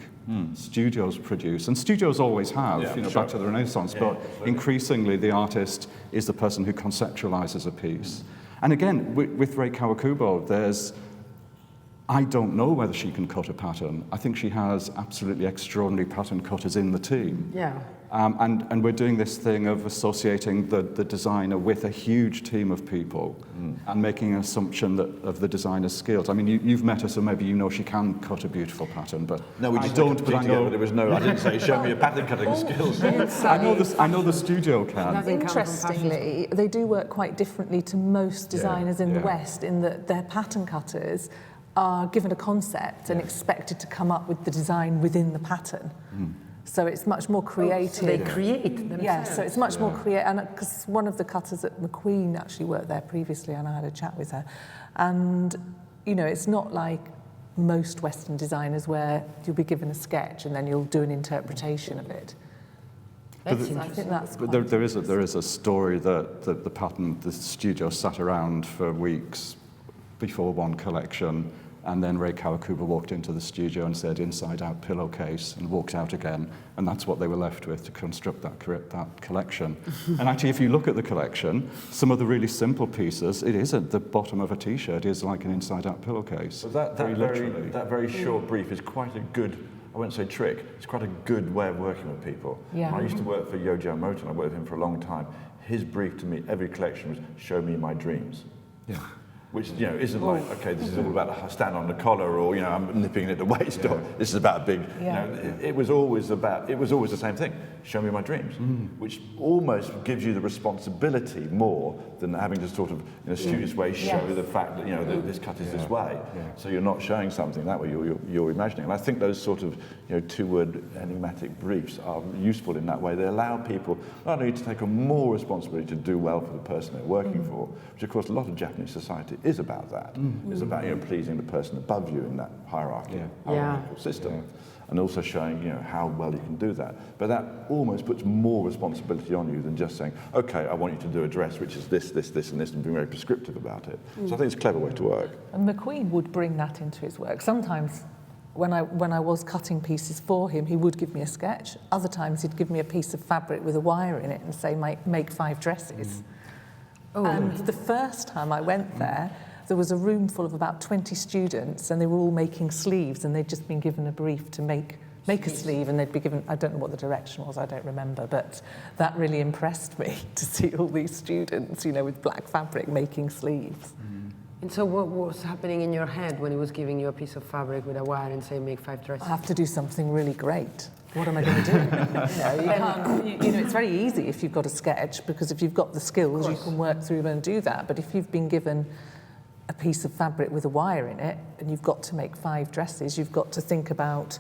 Studios produce, and studios always have, back to the Renaissance, but increasingly the artist is the person who conceptualizes a piece. And again, with Rei Kawakubo, I don't know whether she can cut a pattern. I think she has absolutely extraordinary pattern cutters in the team. Yeah. And we're doing this thing of associating the designer with a huge team of people and making an assumption of the designer's skills. I mean, you've met her, so maybe you know she can cut a beautiful pattern, but no, we I just don't. But I know there was no. I didn't say show me your pattern cutting skills. I know the studio can. Interestingly, they do work quite differently to most designers in the West, in that their pattern cutters are given a concept and expected to come up with the design within the pattern. So it's much more creative. So they create themselves. Yeah, so it's much more creative. And because one of the cutters at McQueen actually worked there previously, and I had a chat with her. And, you know, it's not like most Western designers where you'll be given a sketch and then you'll do an interpretation of it. I think that's But quite there is a story that the studio sat around for weeks before one collection, and then Rei Kawakubo walked into the studio and said, "Inside Out pillowcase," and walked out again, and that's what they were left with to construct that collection. And actually, if you look at the collection, some of the really simple pieces, it is at the bottom of a T-shirt, is like an Inside Out pillowcase. So that very short brief is quite a good, I won't say trick, it's quite a good way of working with people. Yeah. I used to work for Yoji Yamamoto, and I worked with him for a long time. His brief to me, every collection, was show me my dreams. Yeah. Which, you know, isn't like, okay, this is all about a stand on the collar, or, you know, I'm nipping it at the waist, or this is about a big, you know, it was always the same thing. Show me my dreams, which almost gives you the responsibility more than having to sort of, in a studious way, show the fact that, you know, that this cut is this way. So you're not showing something that way, you're imagining. And I think those sort of, you know, 2-word enigmatic briefs are useful in that way. They allow people not only to take on more responsibility to do well for the person they're working for, which of course a lot of Japanese society is about that. It's about pleasing the person above you in that hierarchical system, and also showing how well you can do that. But that almost puts more responsibility on you than just saying, okay, I want you to do a dress which is this, this, this, and this, and being very prescriptive about it. So I think it's a clever way to work. And McQueen would bring that into his work. Sometimes when I was cutting pieces for him, he would give me a sketch. Other times he'd give me a piece of fabric with a wire in it and say, make 5 dresses. And the first time I went there was a room full of about 20 students, and they were all making sleeves, and they'd just been given a brief to make a sleeve, and they'd be given, I don't know what the direction was, I don't remember, but that really impressed me to see all these students, with black fabric making sleeves. And so what was happening in your head when he was giving you a piece of fabric with a wire and saying, make 5 dresses? I have to do something really great. What am I going to do? You can't, it's very easy if you've got a sketch, because if you've got the skills, you can work through and do that. But if you've been given a piece of fabric with a wire in it, and you've got to make 5 dresses, you've got to think about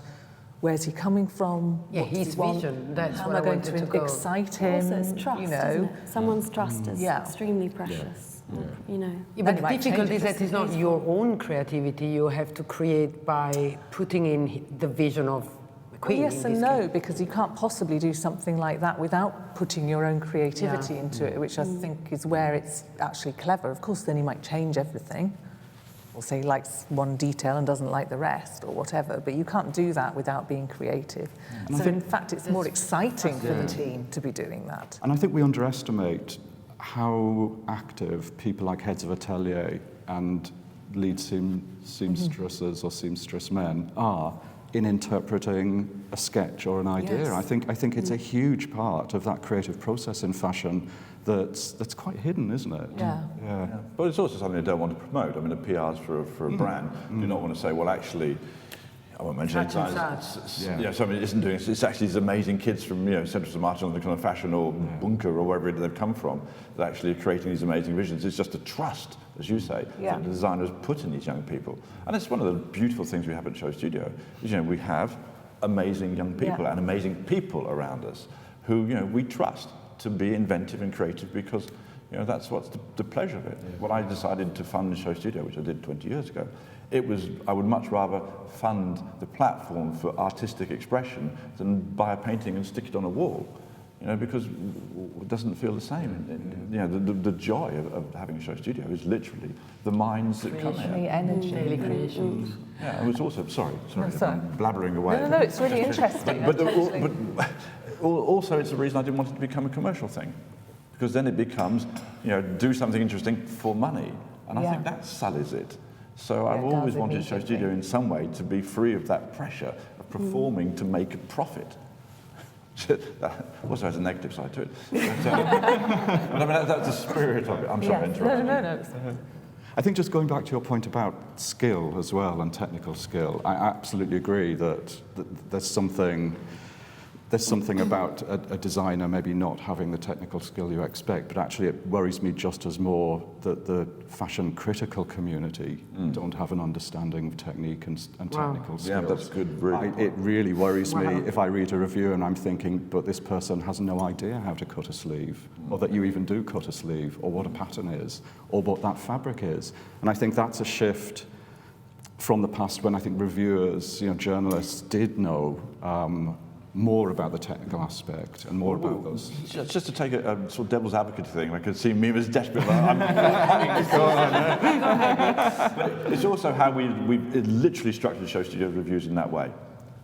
where's he coming from? His vision. That's how what am I going wanted to go. excite him? Also, it's trust, isn't it? Someone's trust is extremely precious. Yeah, but the difficulty is that it's not your own creativity. You have to create by putting in the vision of the Queen. Well, yes and no, because you can't possibly do something like that without putting your own creativity into it, which I think is where it's actually clever. Of course, then he might change everything, or say he likes one detail and doesn't like the rest, or whatever, but you can't do that without being creative. So in fact, it's more exciting for the team to be doing that. And I think we underestimate how active people like heads of atelier and lead seamstresses or seamstress men are in interpreting a sketch or an idea. Yes. I think it's a huge part of that creative process in fashion that's quite hidden, isn't it? Yeah. But it's also something I don't want to promote. I mean, the PRs for a brand do not want to say, well, actually, I won't mention any times. Somebody isn't doing it. It's actually these amazing kids from Central St Martin, the kind of fashion or bunker or wherever they've come from, that actually are creating these amazing visions. It's just a trust, as you say, that the designers put in these young people. And it's one of the beautiful things we have at SHOWstudio. Is, we have amazing young people and amazing people around us who we trust to be inventive and creative, because that's what's the pleasure of it. When I decided to fund SHOWstudio, which I did 20 years ago, I would much rather fund the platform for artistic expression than buy a painting and stick it on a wall, because it doesn't feel the same. The joy of having a SHOWstudio is literally the minds that come here. The energy. Daily creations. Yeah, and it's also, sorry, I'm blabbering away. No, it's really interesting. But also it's the reason I didn't want it to become a commercial thing, because then it becomes, do something interesting for money. And I think that sullies it. So I've always wanted SHOWstudio in some way to be free of that pressure of performing to make a profit. That also has a negative side to it. But I mean, that's the spirit of it. I'm sorry, I interrupted. No. I think just going back to your point about skill as well and technical skill, I absolutely agree that there's something about a designer maybe not having the technical skill you expect, but actually it worries me just as more that the fashion critical community don't have an understanding of technique and technical skills. Yeah, that's good. Really. It really worries me if I read a review and I'm thinking, but this person has no idea how to cut a sleeve, or that you even do cut a sleeve, or what a pattern is, or what that fabric is. And I think that's a shift from the past when I think reviewers, journalists did know more about the technical aspect and more about those. Just to take a sort of devil's advocate thing, I could see Mimma's desperate. I'm having to go on. But it's also how we literally structured SHOWstudio reviews in that way,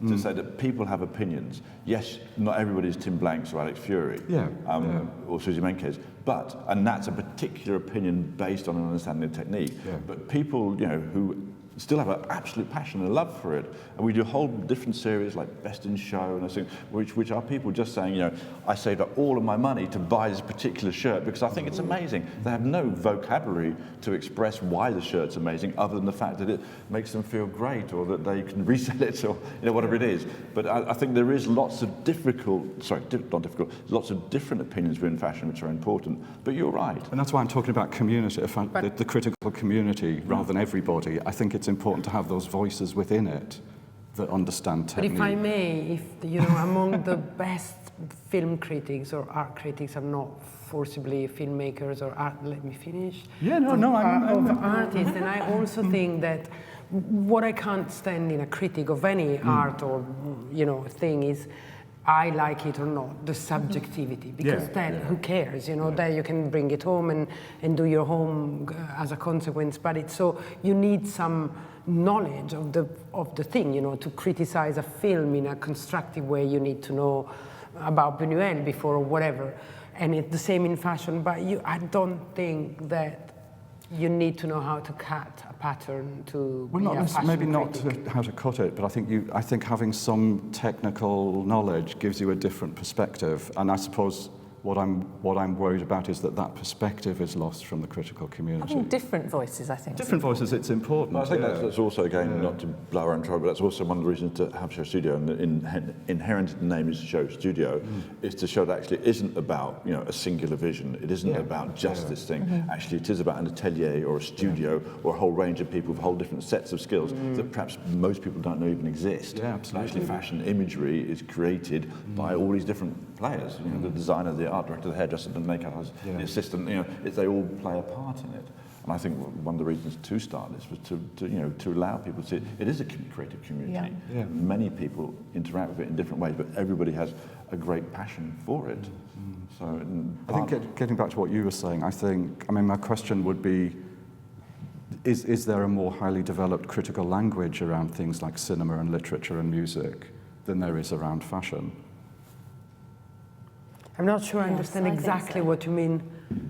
to say that people have opinions. Yes, not everybody is Tim Blanks or Alex Fury, or Susie Menkes, and that's a particular opinion based on an understanding of technique. Yeah. But people, who still have an absolute passion and love for it. And we do a whole different series like Best in Show and I think, which are people just saying, I saved up all of my money to buy this particular shirt because I think it's amazing. They have no vocabulary to express why the shirt's amazing other than the fact that it makes them feel great or that they can resell it or whatever it is. But I think there is lots of lots of different opinions within fashion which are important. But you're right. And that's why I'm talking about community, the critical community rather than everybody. I think it's important to have those voices within it that understand But technique. if I may, if you know, among the best film critics or art critics are not forcibly filmmakers or art. Let me finish. Yeah, no, Artists, and I also think that what I can't stand in a critic of any art or thing is, I like it or not, the subjectivity, because then who cares, then you can bring it home and do your home as a consequence, but it's so, you need some knowledge of the thing, to criticize a film in a constructive way. You need to know about Buñuel before or whatever, and it's the same in fashion, but I don't think that you need to know how to cut a pattern to Well, be a fashion maybe critic. not how to cut it, but I think having some technical knowledge gives you a different perspective. And I suppose what I'm worried about is that perspective is lost from the critical community. Having different voices, I think. Different voices, it's important. I think that's also, again, not to blow our own trouble, but that's also one of the reasons to have SHOWstudio, and inherent in the name is SHOWstudio, is to show that actually it isn't about a singular vision. It isn't about just this thing. Actually, it is about an atelier or a studio or a whole range of people with whole different sets of skills that perhaps most people don't know even exist. Yeah, absolutely. Actually, fashion imagery is created by all these different players. The designer, the art director, the hairdresser, the makeup artist, the assistant. They all play a part in it. And I think one of the reasons to start this was to allow people to see it is a creative community. Yeah. Many people interact with it in different ways, but everybody has a great passion for it. So I think getting back to what you were saying, my question would be, is there a more highly developed critical language around things like cinema and literature and music than there is around fashion? I'm not sure I Yes, understand I think exactly so. what you mean.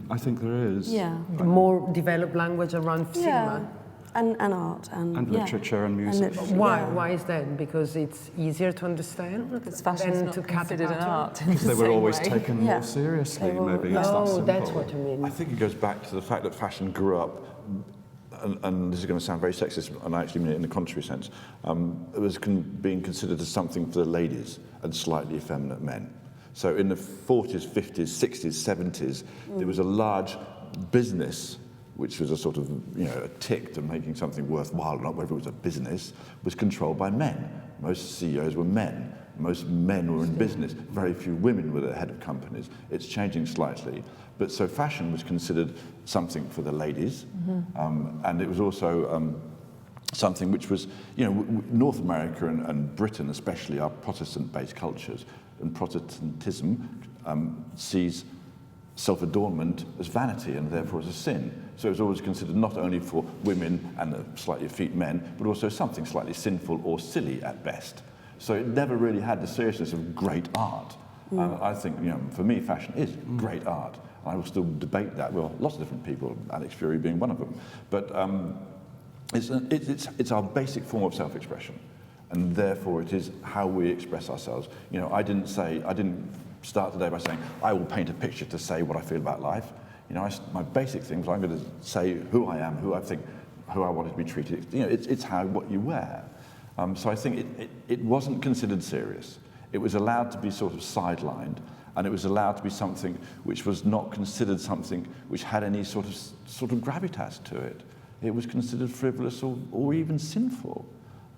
I think there is. Yeah. The more developed language around cinema. And art and literature and music. Why? Why is that? Because it's easier to understand Because fashion is than not to cut considered an pattern? art. Because they were always taken Yeah. more seriously, They were- maybe. It's that Oh, simple. that's what you mean. I think it goes back to the fact that fashion grew up, and this is going to sound very sexist, and I actually mean it in the contrary sense, it was being considered as something for the ladies and slightly effeminate men. So in the 40s, 50s, 60s, 70s, there was a large business, which was a sort of, a tick to making something worthwhile, not whether it was a business, was controlled by men. Most CEOs were men. Most men were in business. Very few women were the head of companies. It's changing slightly. But so fashion was considered something for the ladies. And it was also something which was, North America and Britain especially are Protestant-based cultures. And Protestantism sees self-adornment as vanity and therefore as a sin. So it was always considered not only for women and slightly effete men, but also something slightly sinful or silly at best. So it never really had the seriousness of great art. I think, for me, fashion is great art. I will still debate that with lots of different people, Alex Fury being one of them. But it's our basic form of self-expression. And therefore it is how we express ourselves. I didn't start today by saying, I will paint a picture to say what I feel about life. My basic thing was I'm going to say who I am, who I wanted to be treated. It's what you wear. So I think it wasn't considered serious. It was allowed to be sort of sidelined, and it was allowed to be something which was not considered something which had any sort of gravitas to it. It was considered frivolous or even sinful.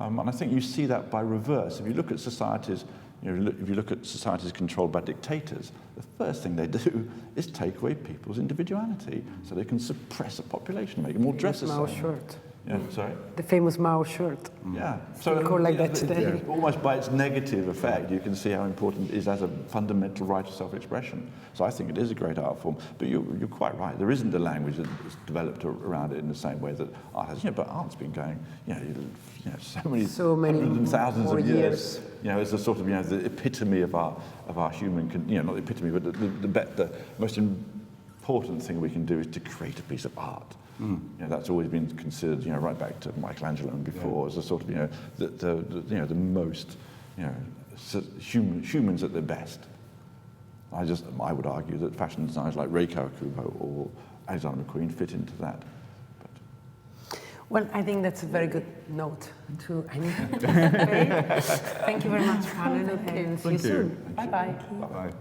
And I think you see that by reverse. If you look at societies, if you look at societies controlled by dictators, the first thing they do is take away people's individuality so they can suppress a population, make them all dress the Mao same. shirt. Yeah, sorry? The famous Mao shirt. Yeah. So call like that today. Almost by its negative effect, you can see how important it is as a fundamental right of self-expression. So I think it is a great art form. But you're quite right. There isn't a language that's developed around it in the same way that art has. But art's been going, so many hundreds and thousands of years. It's a sort of, the epitome of our human, not the epitome, but the most important thing we can do is to create a piece of art. That's always been considered, right back to Michelangelo and before, as a sort of, the most, humans at their best. I would argue that fashion designers like Rei Kawakubo or Alexander McQueen fit into that. Well, I think that's a very good note to end. Thank you very much, Helen, and see you soon. Bye-bye. Bye-bye.